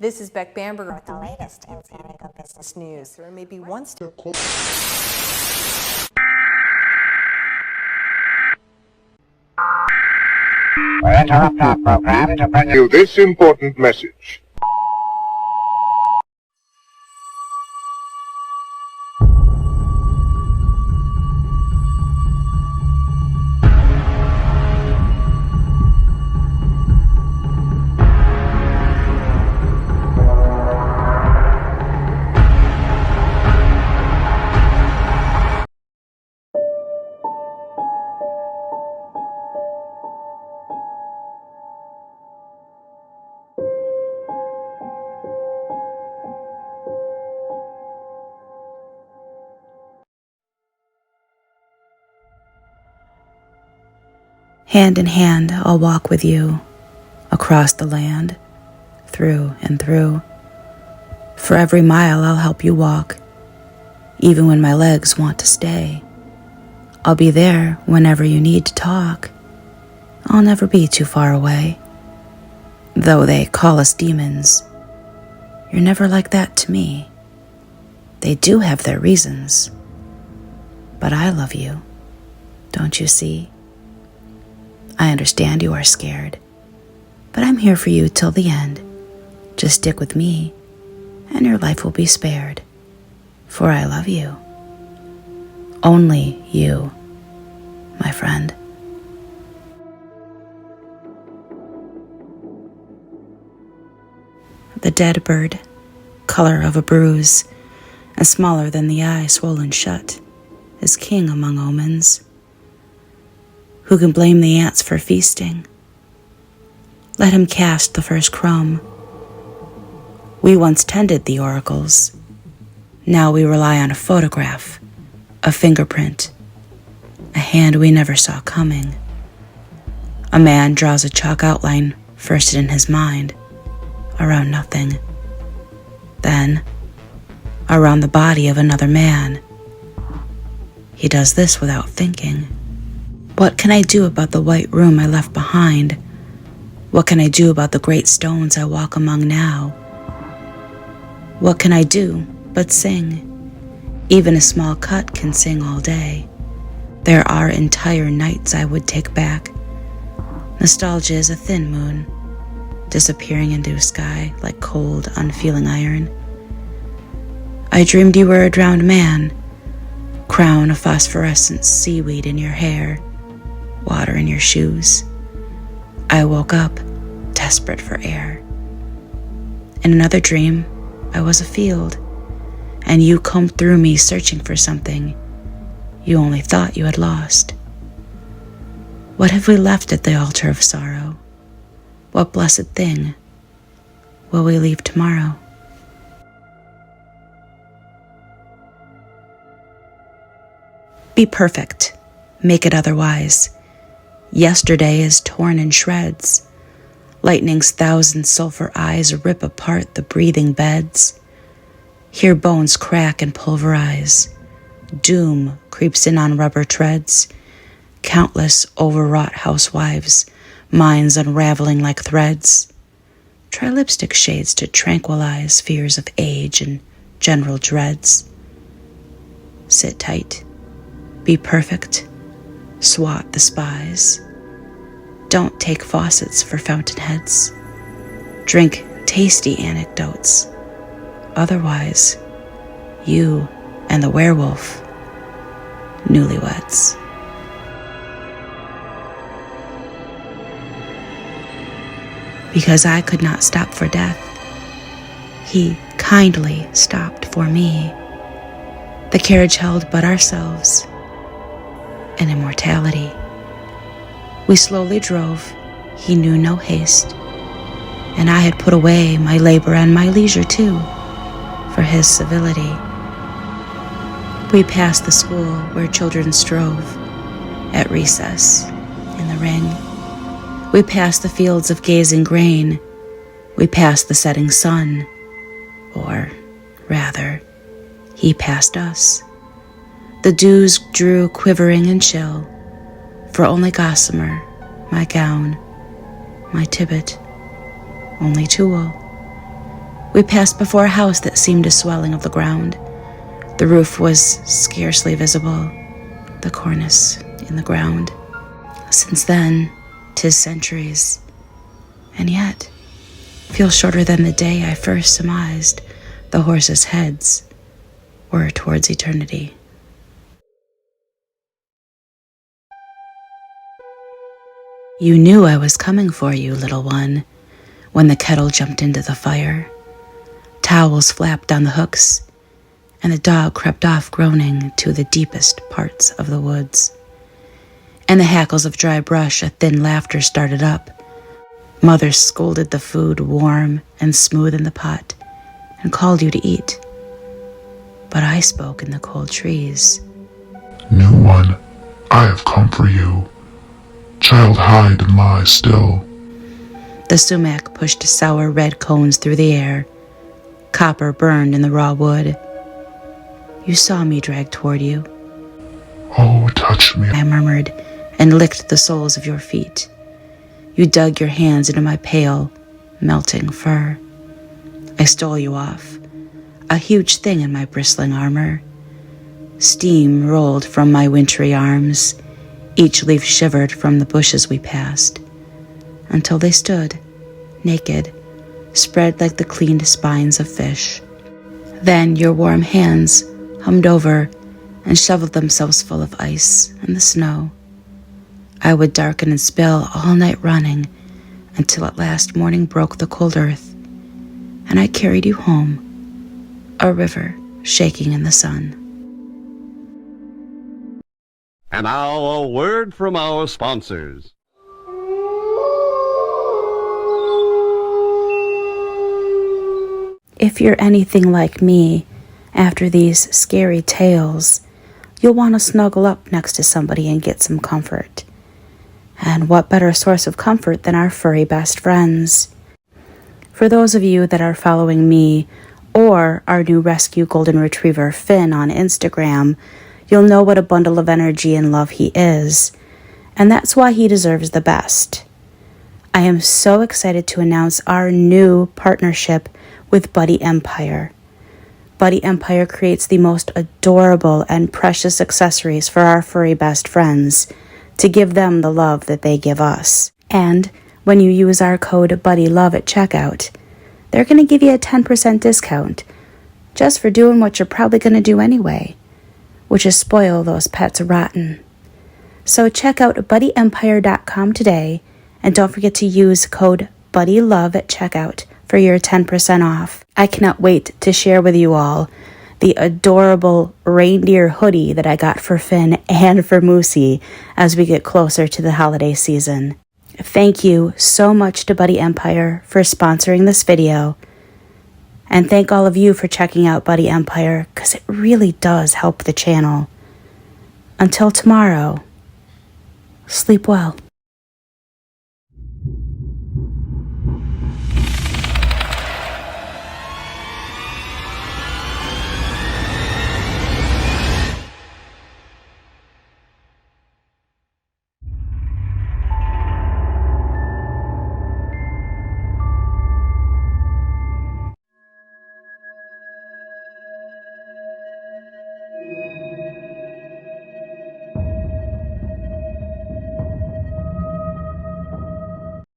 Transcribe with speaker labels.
Speaker 1: This is Beck Bamberger
Speaker 2: with the latest in San Diego business
Speaker 1: news. There may be one step
Speaker 3: To
Speaker 4: interrupt our program to bring
Speaker 3: you this important message.
Speaker 5: Hand in hand, I'll walk with you across the land, through and through. For every mile, I'll help you walk, even when my legs want to stay. I'll be there whenever you need to talk. I'll never be too far away. Though they call us demons, you're never like that to me. They do have their reasons, but I love you, don't you see? I understand you are scared, but I'm here for you till the end. Just stick with me, and your life will be spared, for I love you. Only you, my friend. The dead bird, color of a bruise, and smaller than the eye swollen shut, is king among omens. Who can blame the ants for feasting? Let him cast the first crumb. We once tended the oracles. Now we rely on a photograph, a fingerprint, a hand we never saw coming. A man draws a chalk outline first in his mind, around nothing. Then, around the body of another man. He does this without thinking. What can I do about the white room I left behind? What can I do about the great stones I walk among now? What can I do but sing? Even a small cut can sing all day. There are entire nights I would take back. Nostalgia is a thin moon, disappearing into a sky like cold, unfeeling iron. I dreamed you were a drowned man, crown of phosphorescent seaweed in your hair, water in your shoes. I woke up, desperate for air. In another dream, I was a field, and you combed through me searching for something you only thought you had lost. What have we left at the altar of sorrow? What blessed thing will we leave tomorrow? Be perfect, make it otherwise. Yesterday is torn in shreds. Lightning's thousand sulfur eyes rip apart the breathing beds. Hear bones crack and pulverize. Doom creeps in on rubber treads. Countless overwrought housewives, minds unraveling like threads. Try lipstick shades to tranquilize fears of age and general dreads. Sit tight, be perfect, swat the spies. Don't take faucets for fountainheads. Drink tasty anecdotes. Otherwise, you and the werewolf, newlyweds. Because I could not stop for death, he kindly stopped for me. The carriage held but ourselves and immortality. We slowly drove, he knew no haste, and I had put away my labor and my leisure too, for his civility. We passed the school where children strove, at recess, in the ring. We passed the fields of gazing grain. We passed the setting sun, or rather, he passed us. The dews drew quivering and chill, for only gossamer, my gown, my tibbet, only tulle. We passed before a house that seemed a swelling of the ground. The roof was scarcely visible, the cornice in the ground. Since then, 'tis centuries, and yet feels shorter than the day I first surmised the horses' heads were towards eternity. You knew I was coming for you, little one, when the kettle jumped into the fire. Towels flapped on the hooks, and the dog crept off groaning to the deepest parts of the woods. And the hackles of dry brush, a thin laughter started up. Mother scolded the food warm and smooth in the pot and called you to eat. But I spoke in the cold trees.
Speaker 6: New one, I have come for you. Child, hide and lie still.
Speaker 5: The sumac pushed sour red cones through the air. Copper burned in the raw wood. You saw me drag toward you.
Speaker 6: Oh, touch me,
Speaker 5: I murmured, and licked the soles of your feet. You dug your hands into my pale, melting fur. I stole you off, a huge thing in my bristling armor. Steam rolled from my wintry arms. Each leaf shivered from the bushes we passed, until they stood, naked, spread like the cleaned spines of fish. Then your warm hands hummed over and shoveled themselves full of ice and the snow. I would darken and spill all night running until at last morning broke the cold earth, and I carried you home, a river shaking in the sun.
Speaker 7: And now a word from our sponsors.
Speaker 5: If you're anything like me, after these scary tales, you'll want to snuggle up next to somebody and get some comfort. And what better source of comfort than our furry best friends? For those of you that are following me or our new rescue golden retriever Finn on Instagram, you'll know what a bundle of energy and love he is, and that's why he deserves the best. I am so excited to announce our new partnership with Buddy Empire. Buddy Empire creates the most adorable and precious accessories for our furry best friends to give them the love that they give us. And when you use our code BuddyLove at checkout, they're going to give you a 10% discount just for doing what you're probably going to do anyway, which is spoil those pets rotten. So check out buddyempire.com today, and don't forget to use code BuddyLove at checkout for your 10% off. I cannot wait to share with you all the adorable reindeer hoodie that I got for Finn and for Moosey as we get closer to the holiday season. Thank you so much to Buddy Empire for sponsoring this video. And thank all of you for checking out Buddy Empire, because it really does help the channel. Until tomorrow, sleep well.